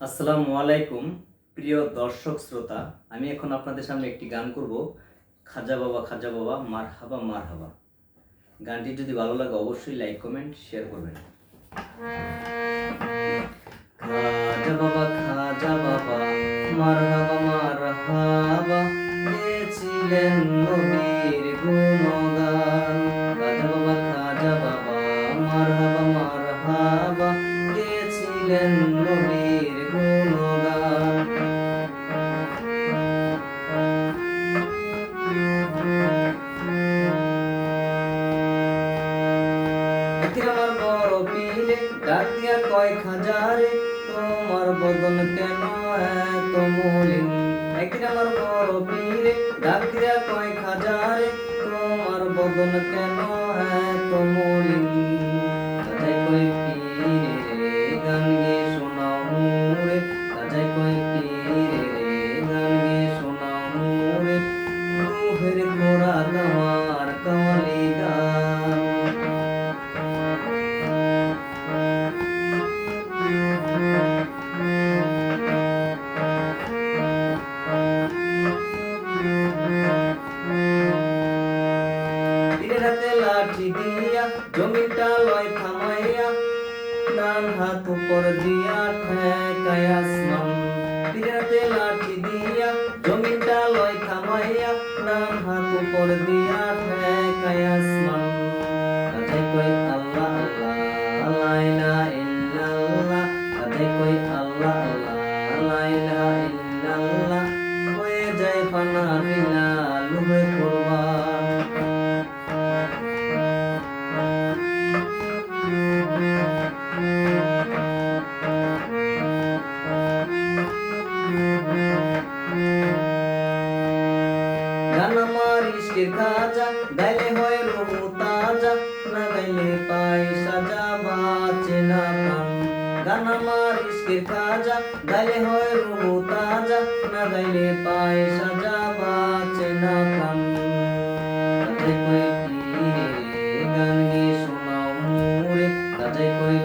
আসসালামু আলাইকুম প্রিয় দর্শক শ্রোতা। আমি এখন আপনাদের সামনে একটি গান করব, খাজা বাবা মারহাবা মারহাবা। গানটি যদি ভালো লাগে অবশ্যই লাইক কমেন্ট শেয়ার করবেন। খাজা বাবা মারহাবা মারহাবা, গেছিলেন নবীর গুণগান। খাজা বাবা মারহাবা মারহাবা, গেছিলেন নবীর গুণগান। একদিন আমার বড় পীরে ডাক দিয়া কয়, খাজারে তোমার বদন কেন এত মলিন। একদিন আমার বড় পীরে ডাক দিয়া কয়, খাজারে তোমার বদন কেন এত মলিন। খাজায় কয়, পীরে রে গান গে শোনাও মুরে। খাজায় কয়, পীরে রে গান গে শোনাও মুরে। রুহের খোরাক আমার কাওয়ালি গান। রাতে লাঠি দিয়া জমিটা লয় থামাইয়া, ডান হাত উপর দিয়া ঠেকায় আসমান। রাতে লাঠি দিয়া জমিটা লয় থামাইয়া, ডান হাত উপর দিয়া ঠেকায় আসমান। খাজায় কয়, আল্লাহ আল্লাহ লা ইলাহা ইল্লাল্লাহ। খাজায় কয়, আল্লাহ আল্লাহ লা ইলাহা ইল্লাল্লাহ। হয়ে যায় ফানা ফিনা লুহে কুরবান। গান আমার ইশকের খাজা, গাইলে হয় রুহু তাজা, না গাইলে পাই সাজা বাঁচে না প্রাণ। গান আমার ইশকের খাজা, গাইলে হয় রুহু তাজা, না গাইলে পাই সাজা বাঁচে না প্রাণ। খাজায় কয়, পীরে রে গান গে শোনাও মুরে। খাজায় কয়,